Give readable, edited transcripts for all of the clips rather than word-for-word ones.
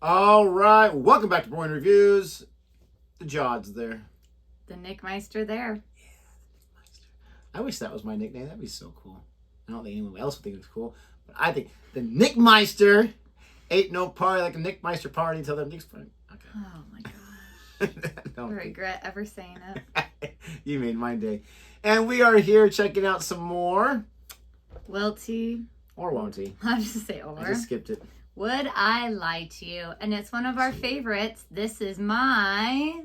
All right, welcome back to Boring Reviews. The Jod's there. The Nick Meister there. Yeah, the Nick Meister. I wish that was my nickname. That'd be so cool. I don't think anyone else would think it was cool, but I think the Nick Meister ain't no party like a Nick Meister party until the Nick's party. Okay. Oh my gosh. I regret ever saying it. You made my day. And we are here checking out some more. WILTY. Or won't he? I'll just say or. I just skipped it. Would I Lie to You? And it's one of our favorites. This is my...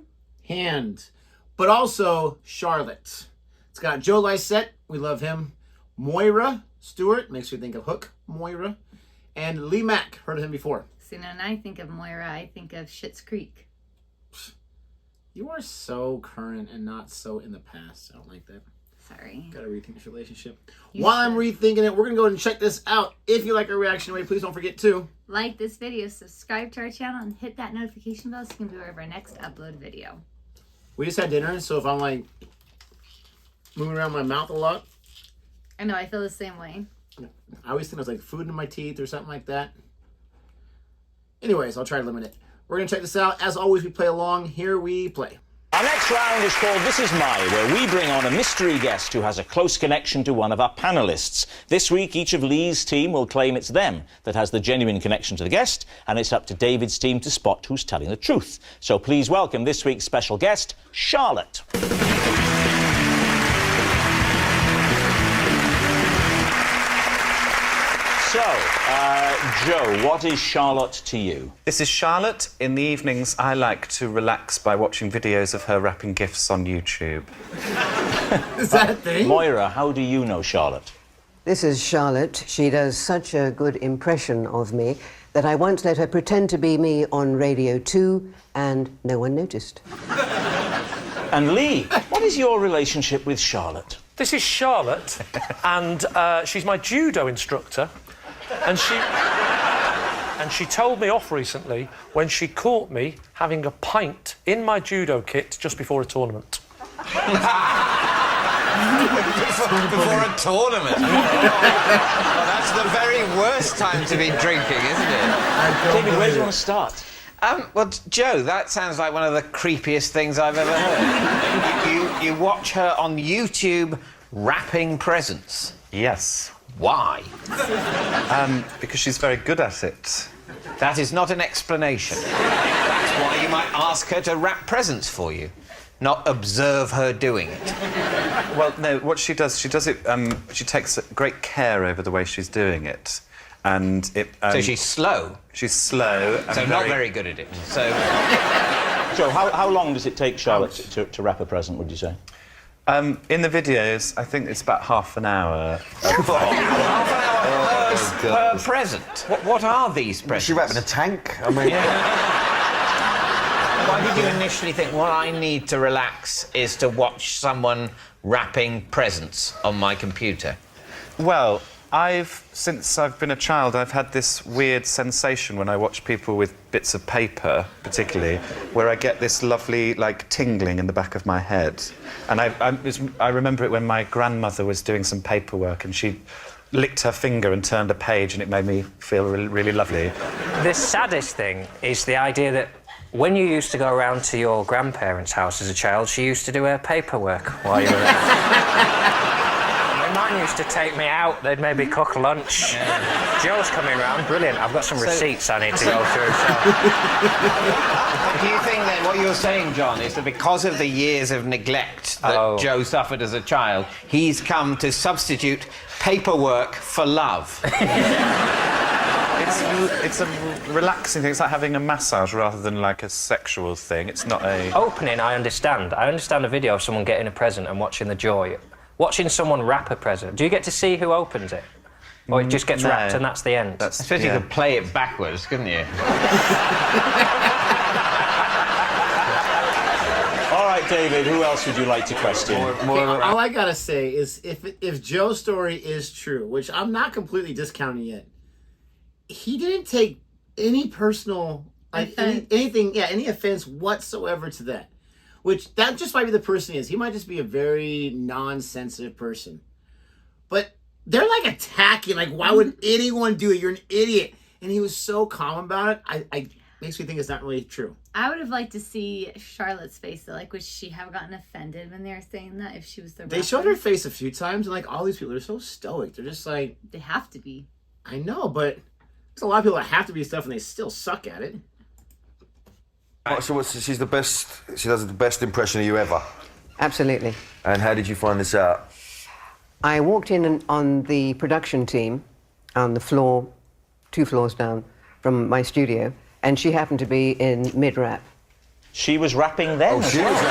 Hand. But also Charlotte. It's got Joe Lycett. We love him. Moira. Stuart. Makes you think of Hook. Moira. And Mack. Heard of him before. See, when I think of Moira, I think of Schitt's Creek. You are so current and not so in the past. I don't like that. Sorry. Gotta rethink this relationship. While I'm rethinking it, we're gonna go ahead and check this out. If you like our reaction rate, please don't forget to like this video, subscribe to our channel, and hit that notification bell so you can be aware of our next upload video. We just had dinner, so if I'm like moving around my mouth a lot. I know, I feel the same way. I always think it was like food in my teeth or something like that. Anyways, I'll try to limit it. We're gonna check this out. As always, we play along. Here we play. Our next round is called This Is My, where we bring on a mystery guest who has a close connection to one of our panellists. This week, each of Lee's team will claim it's them that has the genuine connection to the guest, and it's up to David's team to spot who's telling the truth. So please welcome this week's special guest, Charlotte. So, Joe, what is Charlotte to you? This is Charlotte. In the evenings, I like to relax by watching videos of her wrapping gifts on YouTube. Is that a thing? Moira, how do you know Charlotte? This is Charlotte. She does such a good impression of me that I once let her pretend to be me on Radio 2, and no one noticed. And Lee, what is your relationship with Charlotte? This is Charlotte, and she's my judo instructor. And she told me off recently when she caught me having a pint in my judo kit just before a tournament. Before a tournament? Well, that's the very worst time to be drinking, isn't it? David, where do you want to start? Well, Joe, that sounds like one of the creepiest things I've ever heard. You watch her on YouTube wrapping presents. Yes. Why? Because she's very good at it. That is not an explanation. That's why you might ask her to wrap presents for you, not observe her doing it. Well, no, what she does it, she takes great care over the way she's doing it. And it... So she's slow? She's slow. So not very good at it. So... Joe, how long does it take Charlotte to wrap a present, would you say? In the videos, I think it's about half an hour. Per present? What are these presents? Is she wrapping a tank? I mean... Why did you initially think, what I need to relax is to watch someone wrapping presents on my computer? Well, since I've been a child, I've had this weird sensation when I watch people with bits of paper, particularly, where I get this lovely, like, tingling in the back of my head. And I remember it when my grandmother was doing some paperwork and she licked her finger and turned a page and it made me feel really, really lovely. The saddest thing is the idea that when you used to go around to your grandparents' house as a child, she used to do her paperwork while you were there. Mine used to take me out, they'd maybe cook lunch. Yeah. Joe's coming round, brilliant. I've got some receipts I need to go through. Do you think that what you're saying, John, is that because of the years of neglect that Joe suffered as a child, he's come to substitute paperwork for love? It's a relaxing thing. It's like having a massage rather than like a sexual thing. It's not a... Opening, I understand. I understand a video of someone getting a present and watching the joy. Watching someone wrap a present, do you get to see who opens it? Or it just gets wrapped and that's the end? I suppose you could play it backwards, couldn't you? All right, David, who else would you like to question? All I gotta say is if Joe's story is true, which I'm not completely discounting yet, he didn't take any personal... any offense whatsoever to that. Which, that just might be the person he is. He might just be a very non-sensitive person. But they're, like, attacking. Like, why would anyone do it? You're an idiot. And he was so calm about it. makes me think it's not really true. I would have liked to see Charlotte's face, though. Like, would she have gotten offended when they were saying that if she was the They showed her face a few times, and like all these people are so stoic. They're just like, They have to be. I know, but there's a lot of people that have to be stuff and they still suck at it. So she's the best. She does the best impression of you ever. Absolutely. And how did you find this out? I walked in on the production team on the floor, 2 floors down from my studio, and she happened to be in mid-rap. She was rapping then. Oh, she was rapping.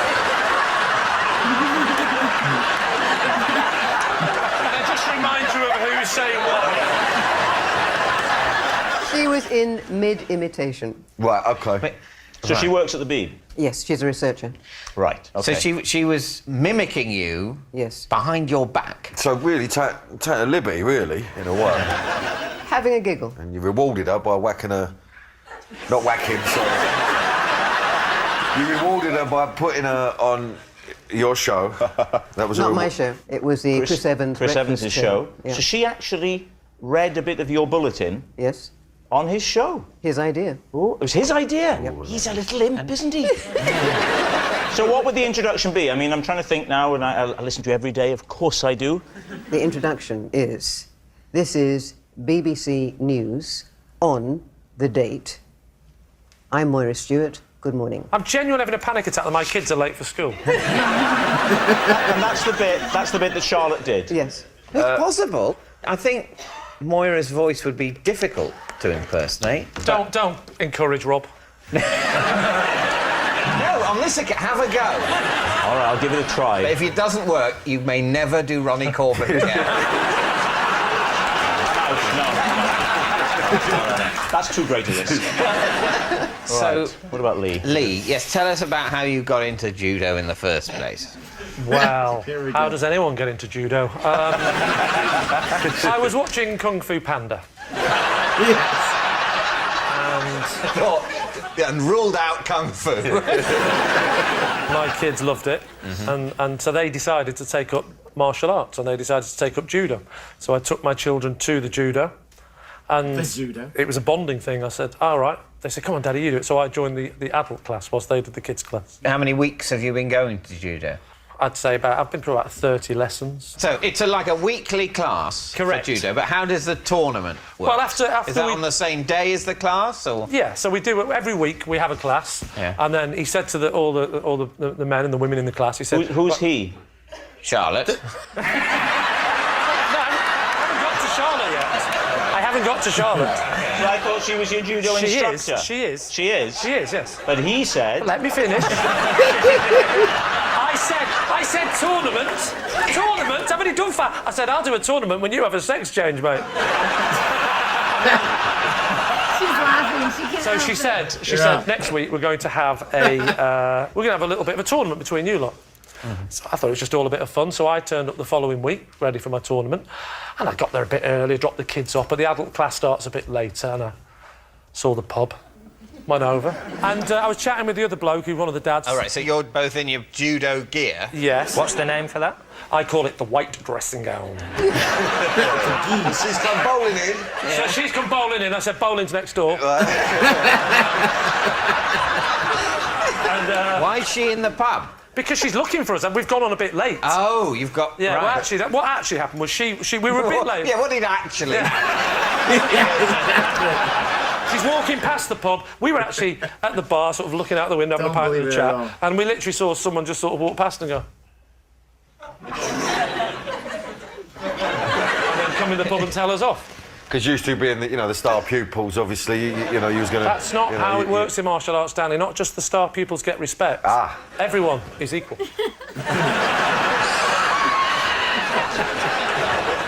That just reminds you of who's saying what. She was in mid-imitation. Right, OK. So she works at the Beeb? Yes, she's a researcher. Right, OK. So she was mimicking you Yes. behind your back. So really, take a libby, really, in a way. Having a giggle. And you rewarded her by whacking her... Not whacking, sorry. You rewarded her by putting her on your show. That was Not my show. It was the Chris Evans Chris breakfast Evans' show. Yeah. So she actually read a bit of your bulletin Yes. on his show. His idea. Oh, it was his idea. Yep. He's a little imp, isn't he? So what would the introduction be? I mean, I'm trying to think now, and I listen to you every day. Of course I do. The introduction is, this is BBC News on the date. I'm Moira Stuart. Good morning. I'm genuinely having a panic attack that my kids are late for school. And that's the bit that Charlotte did. Yes. It's possible. I think Moira's voice would be difficult to impersonate. Don't encourage Rob. No, on this occasion, have a go. All right, I'll give it a try. But if it doesn't work, you may never do Ronnie Corbett again. No. That's too great a risk. So, Right. What about Lee? Lee, yes, tell us about how you got into judo in the first place. Well, Here we how go. does anyone get into judo? I was watching Kung Fu Panda. And ruled out Kung Fu. My kids loved it, and so they decided to take up martial arts, and they decided to take up judo. So I took my children to the judo, and The judo? it was a bonding thing. I said, all right. They said, come on, Daddy, you do it. So I joined the adult class whilst they did the kids' class. How many weeks have you been going to judo? I'd say I've been through about 30 lessons. So it's like a weekly class Correct. for judo, but how does the tournament work? Well, after Is that we... on the same day as the class, or...? Yeah, so we do it every week. We have a class, Yeah. and then he said to all the men and the women in the class, he said, Who's he? Charlotte. No, I haven't got to Charlotte yet. I thought she was your judo instructor. She is. She is? She is, yes. But he said... Let me finish. I said tournament. Tournament? I've only done I said, I'll do a tournament when you have a sex change, mate. She's laughing. She can't So help she it. said, next week we're going to have a little bit of a tournament between you lot. So I thought it was just all a bit of fun, so I turned up the following week, ready for my tournament, and I got there a bit early, dropped the kids off, but the adult class starts a bit later, and I saw the pub, went over, and I was chatting with the other bloke, who one of the dads... All right, so you're both in your judo gear? Yes. What's the name for that? I call it the white dressing gown. She's come bowling in. So she's come bowling in, I said, bowling's next door. Why is she in the pub? Because she's looking for us, and we've gone on a bit late. Oh, you've got... Yeah, right. well, actually, what actually happened was we were a bit late. Yeah, what did actually... She's walking past the pub. We were actually at the bar, sort of looking out the window, having a Don't pint and believe a it at chat, all. and we literally saw someone just sort of walk past and go... and then come in the pub and tell us off. Because you two being the star pupils, obviously, you was going to... That's not how it works in martial arts, Stanley. Not just the star pupils get respect. Ah. Everyone is equal.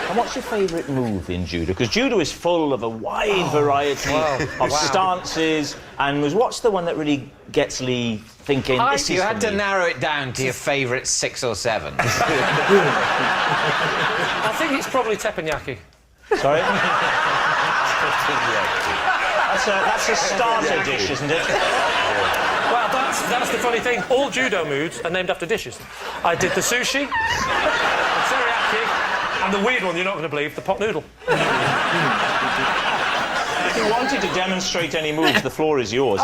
And what's your favourite move in judo? Because judo is full of a wide variety of stances, and what's the one that really gets Lee thinking, this is You had for to me? narrow it down to your favourite 6 or 7. I think it's probably teppanyaki. Sorry? That's a starter dish, isn't it? Well, that's the funny thing. All judo moves are named after dishes. I did the sushi, the teriyaki, and the weird one you're not going to believe, the pot noodle. you wanted to demonstrate any moves, the floor is yours.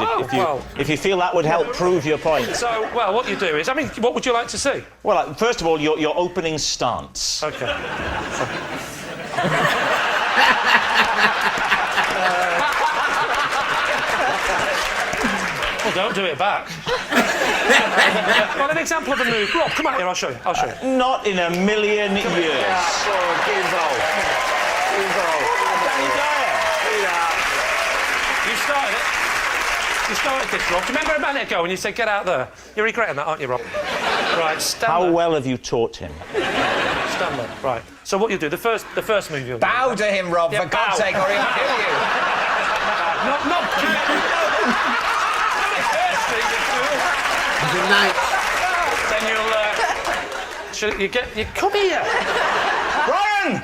If you feel that would help prove your point. So, well, what you do is, I mean, what would you like to see? Well, first of all, your opening stance. Okay. Well, don't do it back. Well, an example of a move. Rob, come out here, I'll show you. Not in a million years. You started this, Rob. Do you remember a minute ago when you said, get out there? You're regretting that, aren't you, Rob? Right, stand How there. well have you taught him? Stand there. Right. So what you do, the first move you'll do. Bow to him, Rob, for God's sake, or he'll kill you. Not Good night. Then you come here. Ryan!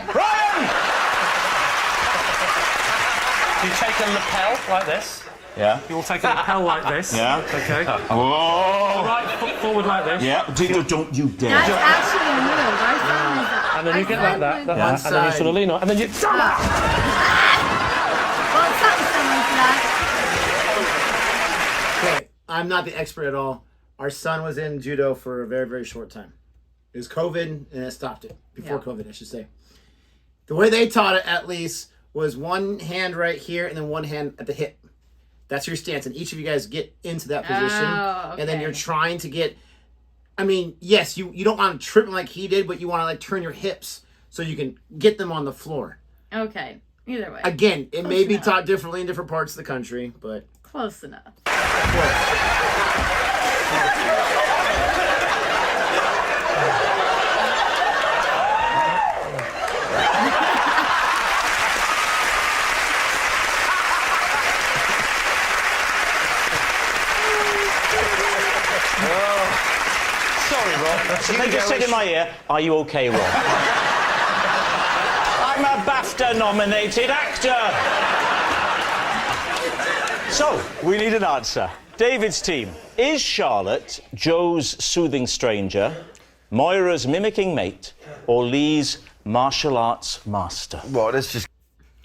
You take a lapel like this. Yeah. You will take a lapel like this. Yeah. Okay. Oh! Right foot forward like this. Yeah. Don't you dare. That's actually a move. And then you get like that. One And then you side. sort of lean on. And then you. Well, it's something similar to that. Okay, I'm not the expert at all. Our son was in judo for a very, very short time. It was COVID, and it stopped it. Before COVID, I should say. The way they taught it, at least, was one hand right here and then one hand at the hip. That's your stance, and each of you guys get into that position, and then you're trying to get. I mean, yes, you don't want to trip him like he did, but you want to like turn your hips so you can get them on the floor. Okay. Either way. Again, it may be taught differently in different parts of the country, but Close enough. Sorry, Rob. So they just said in my ear, "Are you okay, Rob?" I'm a BAFTA-nominated actor. So we need an answer. David's team: is Charlotte Joe's soothing stranger, Moira's mimicking mate, or Lee's martial arts master? Well, let's just.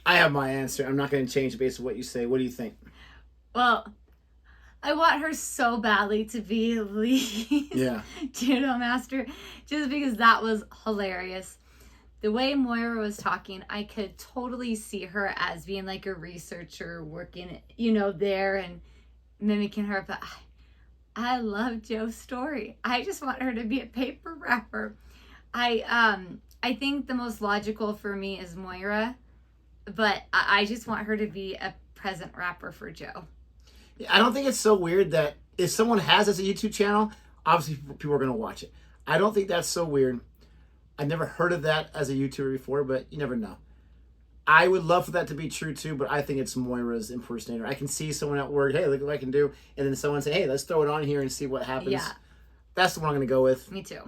I have my answer. I'm not going to change based on what you say. What do you think? Well, I want her so badly to be Lee's judo master, just because that was hilarious. The way Moira was talking, I could totally see her as being like a researcher working, there and mimicking her. But I love Joe's story. I just want her to be a paper wrapper. I think the most logical for me is Moira, but I just want her to be a present wrapper for Joe. I don't think it's so weird that if someone has this a YouTube channel, obviously people are going to watch it. I don't think that's so weird. I've never heard of that as a YouTuber before, but you never know. I would love for that to be true too, but I think it's Moira's impersonator. I can see someone at work, hey, look what I can do, and then someone say, hey, let's throw it on here and see what happens. Yeah. That's the one I'm going to go with. Me too.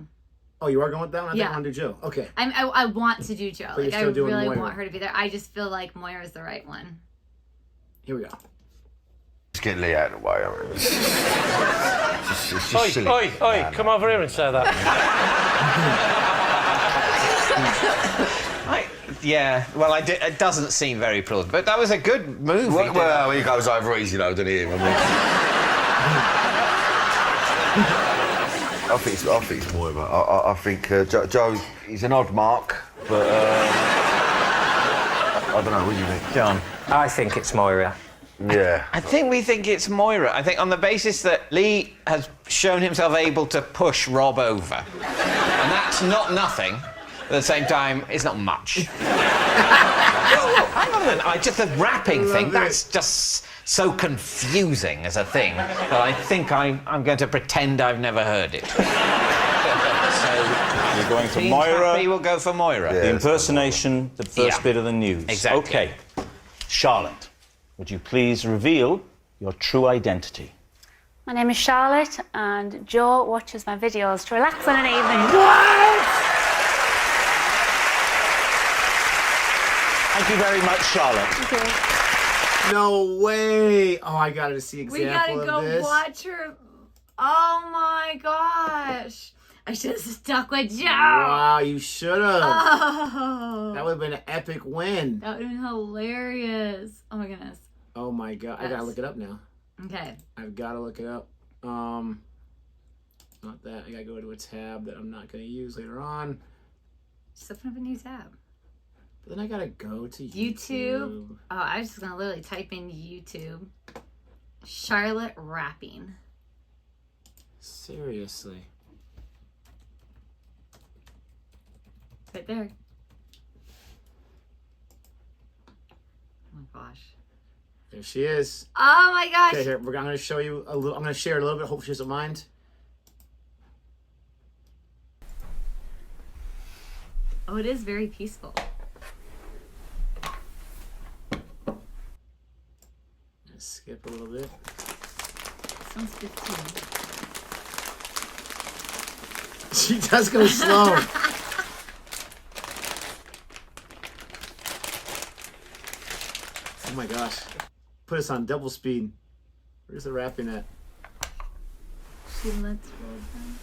Oh, you are going with that one? I think Yeah. I want to do Joe. Okay. I want to do Joe. But Like, you're I still doing really Moira. want her to be there. I just feel like Moira's the right one. Here we go. Just get Lee out of the way. I mean, it's just silly. Oi, come over here and say that. Well, it doesn't seem very plausible, but that was a good move. Well, he goes over easy though, doesn't he? I mean, I think it's Moira. I think Joe, he's an odd mark, but I don't know. What do you think, John? I think it's Moira. Yeah. I think we think it's Moira. I think on the basis that Lee has shown himself able to push Rob over. And that's not nothing. At the same time, it's not much. Hang on a minute. Just the rapping thing, that's just so confusing as a thing that I think I'm going to pretend I've never heard it. So, You're going for Team Moira. Happy will go for Moira. The impersonation, the first bit of the news. Exactly. Okay. Charlotte, would you please reveal your true identity? My name is Charlotte, and Joe watches my videos to relax on an evening. Thank you very much, Charlotte. Thank you. No way. Oh, I got to see We example gotta of go this. watch her. Oh my gosh. I should have stuck with Joe. Wow, you should have. Oh. That would have been an epic win. That would have been hilarious. Oh my goodness. Oh my god, I gotta look it up now. Okay. I've gotta look it up. Not that. I gotta go to a tab that I'm not gonna use later on. Just open up a new tab. But then I gotta go to YouTube. Oh, I was just gonna literally type in YouTube. Charlotte rapping. Seriously. Right there. Oh my gosh. There she is. Oh my gosh. Okay, here, I'm gonna show you a little. I'm gonna share a little bit. Hope she doesn't mind. Oh, it is very peaceful. Skip a little bit. This one's 15. She does go slow. Oh my gosh. Put us on double speed. Where's the rapping at? She lets roll down.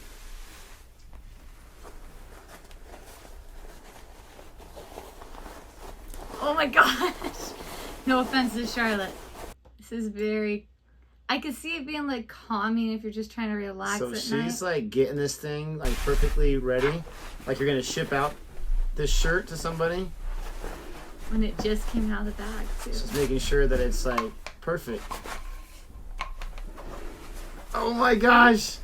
Oh my gosh. No offense to Charlotte. This is very... I could see it being like calming if you're just trying to relax so at night. she's like getting this thing like perfectly ready. Like you're gonna ship out this shirt to somebody. When it just came out of the bag too. She's making sure that it's like perfect. Oh my gosh.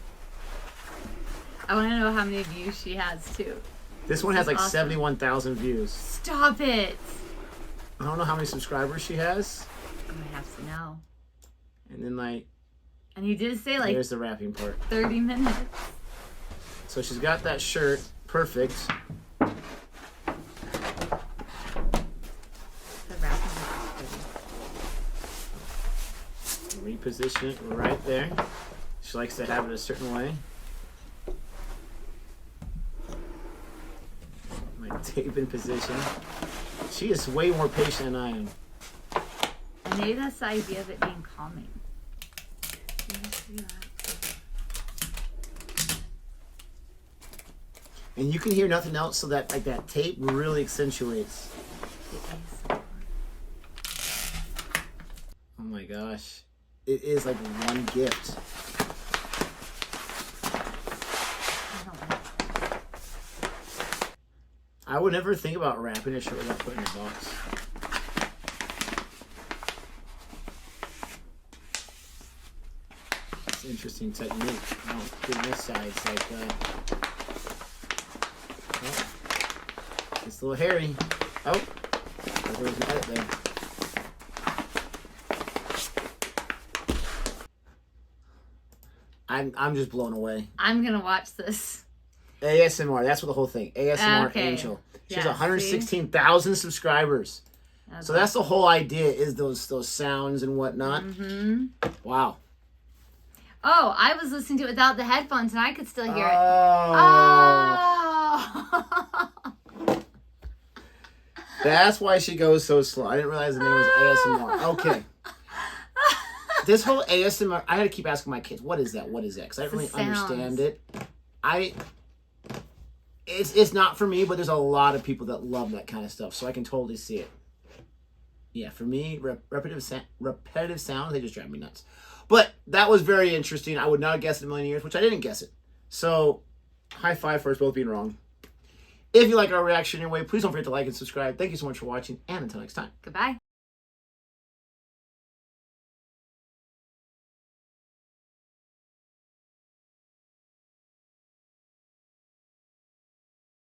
I want to know how many views she has too. This one has like awesome. 71,000 views. Stop it. I don't know how many subscribers she has. I have to know. And then like, and you did say like here's the rapping part. 30 minutes. So she's got that shirt perfect. The rapping is pretty. Reposition it right there. She likes to have it a certain way. Like tape in position. She is way more patient than I am. And maybe that's the idea of it being calming. And you can hear nothing else, so that like that tape really accentuates. Oh my gosh. It is like one gift. I would never think about wrapping a shirt without putting it in a box. It's an interesting technique. Oh, goodness, sides like that. Oh, it's a little hairy. Oh, there was an edit there. I'm just blown away. I'm gonna watch this. ASMR, that's what the whole thing. ASMR Okay. Angel. She has Yeah, 116,000 subscribers. So that's the whole idea, is those sounds and whatnot. Mm-hmm. Wow. Oh, I was listening to it without the headphones and I could still hear it. Oh. That's why she goes so slow. I didn't realize the name was ASMR. Okay. This whole ASMR, I had to keep asking my kids, what is that? What is that? Because I didn't really understand it. It's not for me, but there's a lot of people that love that kind of stuff, so I can totally see it. Yeah, for me, repetitive sounds, they just drive me nuts. But that was very interesting. I would not have guessed it in a million years, which I didn't guess it. So, high five for us both being wrong. If you like our reaction anyway, please don't forget to like and subscribe. Thank you so much for watching, and until next time. Goodbye.